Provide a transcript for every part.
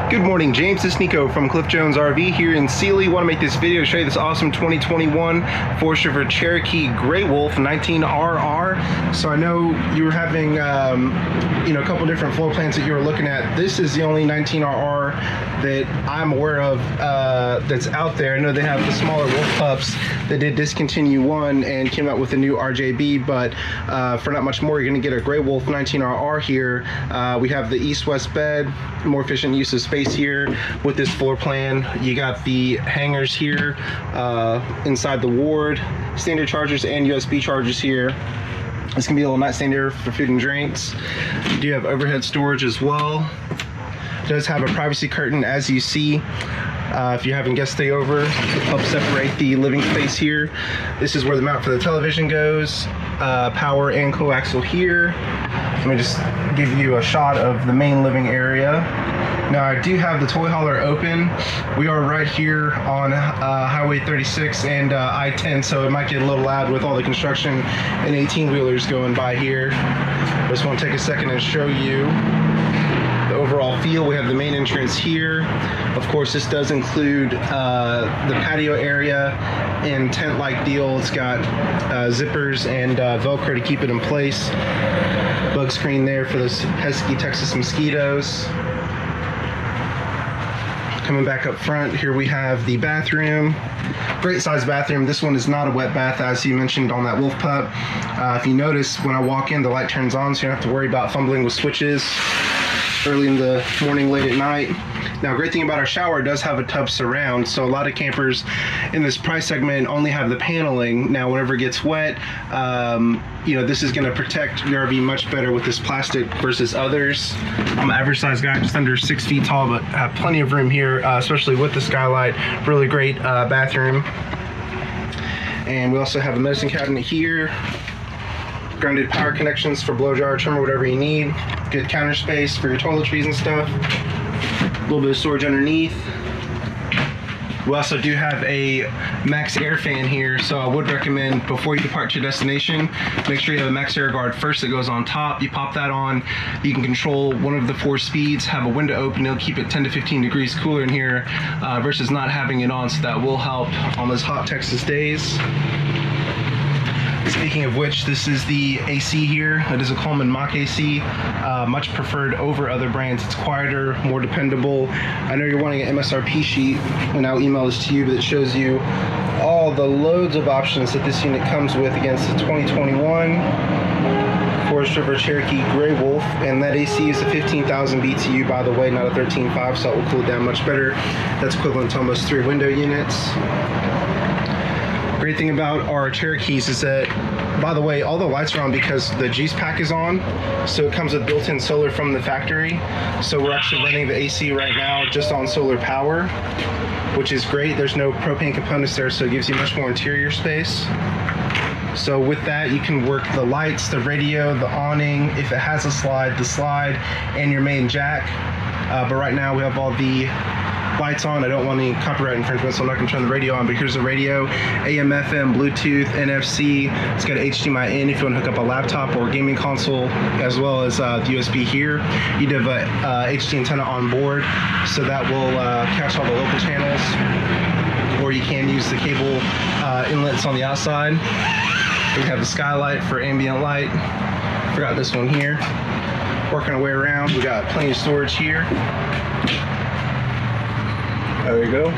Good morning, James. This is Nico from Cliff Jones RV here in Sealy. Want to make this video to show you this awesome 2021 Forest River Cherokee Grey Wolf 19RR. So I know you were having, a couple different floor plans that you were looking at. This is the only 19RR that I'm aware of that's out there. I know they have the smaller wolf pups that did discontinue one and came out with a new RJB, but for not much more, you're going to get a Grey Wolf 19RR here. We have the east-west bed, more efficient use of space here with this floor plan. You got the hangers here inside the ward, standard chargers and USB chargers here. This can be a little nightstand area for food and drinks. You do have overhead storage as well. It does have a privacy curtain, as you see. If you're having guests stay over, help separate the living space here. This is where the mount for the television goes. Power and coaxial here. Let me just give you a shot of the main living area. Now I do have the toy hauler open. We are right here on Highway 36 and I-10, so it might get a little loud with all the construction and 18-wheelers going by here. I just want to take a second and show you the overall feel. We have the main entrance here. Of course, this does include the patio area and tent-like deal. It's got zippers and Velcro to keep it in place. Bug screen there for those pesky Texas mosquitoes. Coming back up front, here we have the bathroom. Great size bathroom. This one is not a wet bath, as you mentioned on that wolf pup. If you notice, when I walk in, the light turns on, so you don't have to worry about fumbling with switches early in the morning, late at night. Now, great thing about our shower, it does have a tub surround, so a lot of campers in this price segment only have the paneling. Now, whenever it gets wet, this is going to protect your RV much better with this plastic versus others. I'm an average size guy, just under 6 feet tall, but have plenty of room here, especially with the skylight. Really great bathroom. And we also have a medicine cabinet here. Grounded power connections for blow dryer, trimmer, whatever you need. Good counter space for your toiletries and stuff. A little bit of storage underneath. We also do have a max air fan here, so I would recommend before you depart to your destination, make sure you have a max air guard first that goes on top. You pop that on, you can control one of the 4 speeds, have a window open, it'll keep it 10 to 15 degrees cooler in here versus not having it on, so that will help on those hot Texas days. Speaking of which, this is the AC here. It is a Coleman Mach AC, much preferred over other brands. It's quieter, more dependable. I know you're wanting an MSRP sheet, and I'll email this to you, but it shows you all the loads of options that this unit comes with against the 2021 Forest River Cherokee Grey Wolf, and that AC is a 15,000 BTU, by the way, not a 13.5, so it will cool it down much better. That's equivalent to almost 3 window units. Great thing about our Cherokees is that, by the way, all the lights are on because the juice pack is on, so it comes with built-in solar from the factory. So we're actually running the AC right now just on solar power, which is great. There's no propane components there, so it gives you much more interior space. So with that, you can work the lights, the radio, the awning, if it has a slide, the slide, and your main jack. But right now we have all the lights on. I don't want any copyright infringement, so I'm not going to turn the radio on, but here's the radio: AM, FM, Bluetooth, NFC. It's got HDMI in if you want to hook up a laptop or gaming console, as well as the USB here. You do have a HD antenna on board, so that will catch all the local channels, or you can use the cable inlets on the outside. We have the skylight for ambient light. Forgot this one here. Working our way around, we got plenty of storage here. There you go.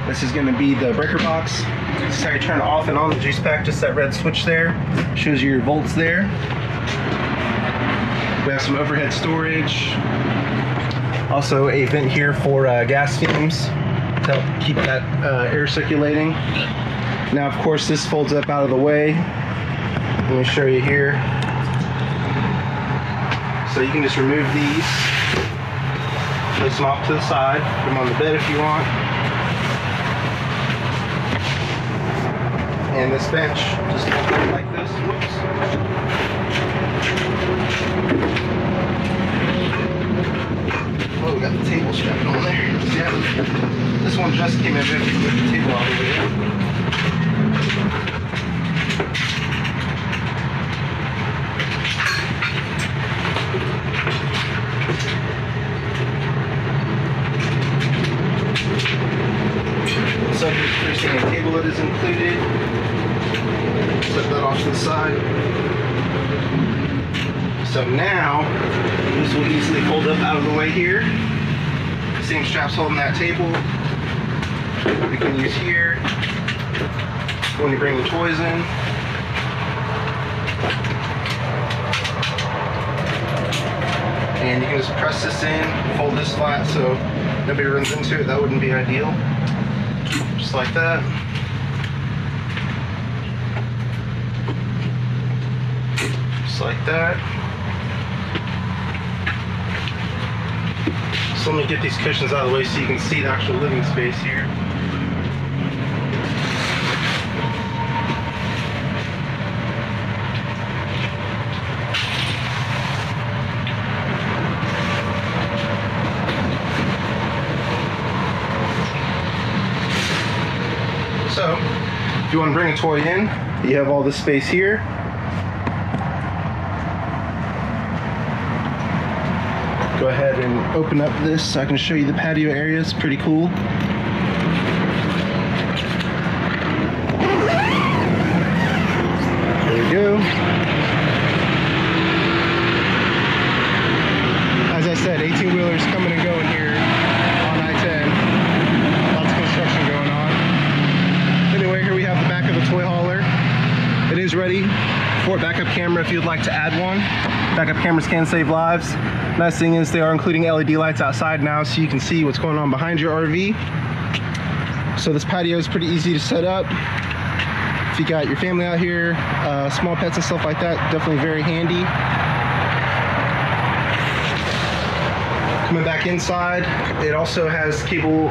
This is going to be the breaker box. This is how you turn off and on the juice pack. Just that red switch there. Shows you your volts there. We have some overhead storage. Also a vent here for gas fumes to help keep that air circulating. Now, of course, this folds up out of the way. Let me show you here. So you can just remove these. Place them off to the side, put them on the bed if you want. And this bench just goes down like this. Whoops. Oh, we got the table strapped on there. Yeah, this one just came in, but we put the table all the way in. side. So now, this will easily fold up out of the way here. Same straps holding that table. We can use here when you bring the toys in. And you can just press this in, fold this flat so nobody runs into it. That wouldn't be ideal. Just like that. Just like that. So let me get these cushions out of the way so you can see the actual living space here. So, if you want to bring a toy in, you have all this space here. Go ahead and open up this so I can show you the patio area. It's pretty cool. There we go. As I said, 18-wheelers coming and going here on I-10. Lots of construction going on. Anyway, here we have the back of the toy hauler. It is ready for a backup camera if you'd like to add one. Backup cameras can save lives. Nice thing is they are including LED lights outside now so you can see what's going on behind your RV. So this patio is pretty easy to set up. If you got your family out here, small pets and stuff like that, definitely very handy. Coming back inside, it also has cable,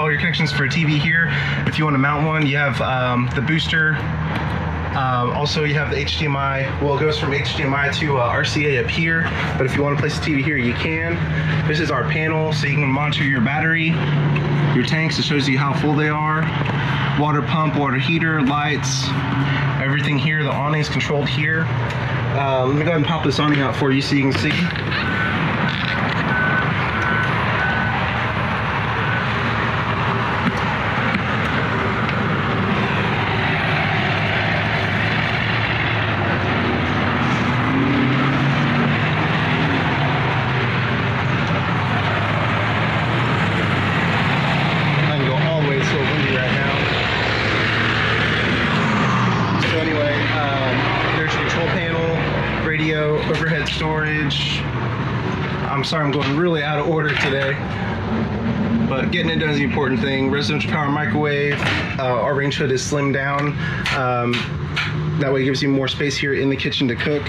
all your connections for a TV here. If you want to mount one, you have the booster. Also, you have the HDMI. Well, it goes from HDMI to RCA up here, but if you want to place a TV here, you can. This is our panel, so you can monitor your battery, your tanks. It shows you how full they are. Water pump, water heater, lights, everything here. The awning is controlled here. Let me go ahead and pop this awning out for you so you can see. Overhead storage. I'm sorry I'm going really out of order today, but getting it done is the important thing. Residential power microwave. Our range hood is slimmed down. That way it gives you more space here in the kitchen to cook.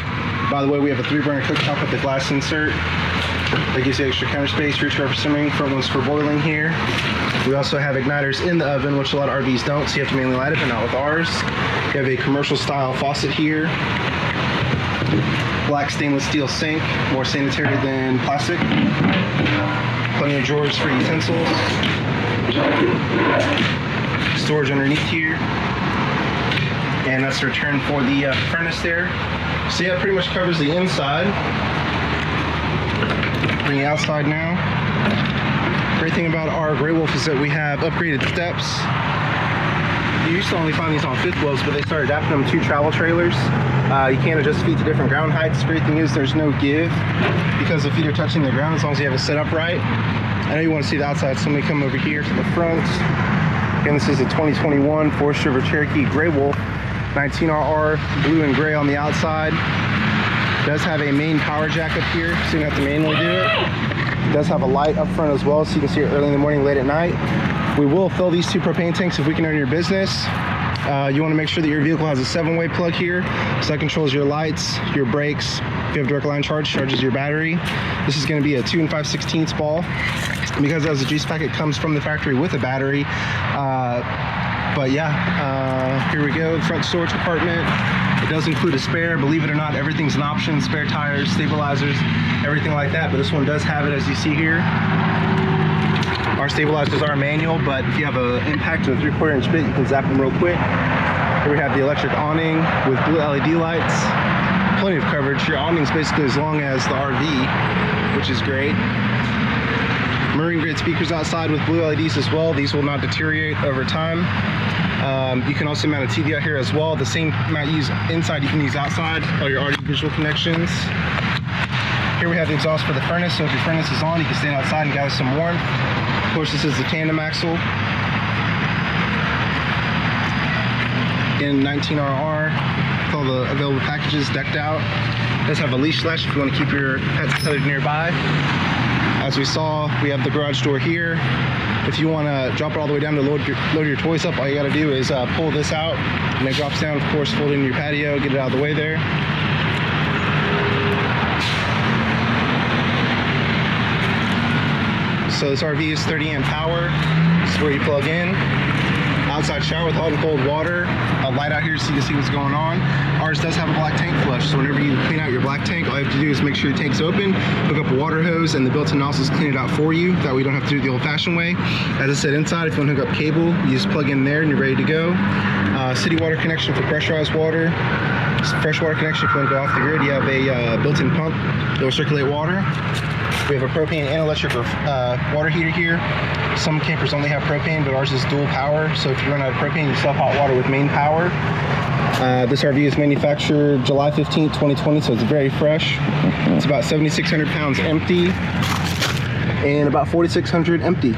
By the way, we have a 3-burner cooktop with the glass insert. That gives you extra counter space. Rear for simmering, front one's for boiling here. We also have igniters in the oven, which a lot of RVs don't, so you have to manually light it, but not with ours. We have a commercial style faucet here. Black stainless steel sink, more sanitary than plastic. Plenty of drawers for utensils. Storage underneath here. And that's the return for the furnace there. So yeah, it pretty much covers the inside. Bring it outside now. Great thing about our Grey Wolf is that we have upgraded steps. You used to only find these on fifth wheels, but they started adapting them to travel trailers. You can adjust feet to different ground heights. The great thing is there's no give because the feet are touching the ground as long as you have it set up right. I know you want to see the outside, so let me come over here to the front. Again, this is a 2021 Forest River Cherokee Grey Wolf, 19RR, blue and gray on the outside. It does have a main power jack up here, so you don't have to manually do it. It does have a light up front as well, so you can see it early in the morning, late at night. We will fill these 2 propane tanks if we can earn your business. You want to make sure that your vehicle has a 7-way plug here, so that controls your lights, your brakes. If you have direct line charge, charges your battery. This is going to be a 2 5/16 ball because as a juice packet comes from the factory with a battery. But yeah, here we go, front storage compartment. It does include a spare. Believe it or not, everything's an option. Spare tires, stabilizers, everything like that. But this one does have it, as you see here. Our stabilizers are manual, but if you have an impact to a 3/4 inch bit, you can zap them real quick. Here we have the electric awning with blue LED lights. Plenty of coverage. Your awning's basically as long as the RV, which is great. marine grade speakers outside with blue LEDs as well. These will not deteriorate over time. You can also mount a TV out here as well. The same mount you use inside, you can use outside, all your audio visual connections. Here we have the exhaust for the furnace, so if your furnace is on, you can stand outside and gather some warmth. Of course, this is the tandem axle in 19RR with all the available packages decked out. It does have a leash latch if you want to keep your pets tethered nearby. As we saw, we have the garage door here. If you want to drop it all the way down to load your toys up, all you got to do is pull this out, and it drops down. Of course, fold it in your patio, get it out of the way there. So this RV is 30 amp power. This is where you plug in. Outside shower with hot and cold water. A light out here so you can see what's going on. Ours does have a black tank flush, so whenever you clean out your black tank, all you have to do is make sure your tank's open, hook up a water hose, and the built-in nozzles clean it out for you. That way you don't have to do it the old-fashioned way. As I said, inside, if you want to hook up cable, you just plug in there and you're ready to go. City water connection for pressurized water. Freshwater connection if you want to go off the grid. You have a built-in pump that will circulate water. We have a propane and electric water heater here. Some campers only have propane, but ours is dual power. So if you run out of propane, you still have hot water with main power. This RV is manufactured July 15th, 2020, so it's very fresh. It's about 7,600 pounds empty and about 4,600 empty.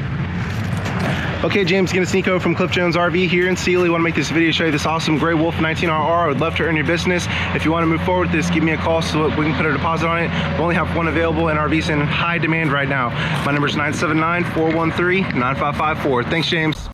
Okay, James Ganicinco from Cliff Jones RV here in Sealy. Want to make this video show you this awesome Gray Wolf 19RR. I would love to earn your business. If you want to move forward with this, give me a call so we can put a deposit on it. We only have one available, and RV's in high demand right now. My number is 979-413-9554. Thanks, James.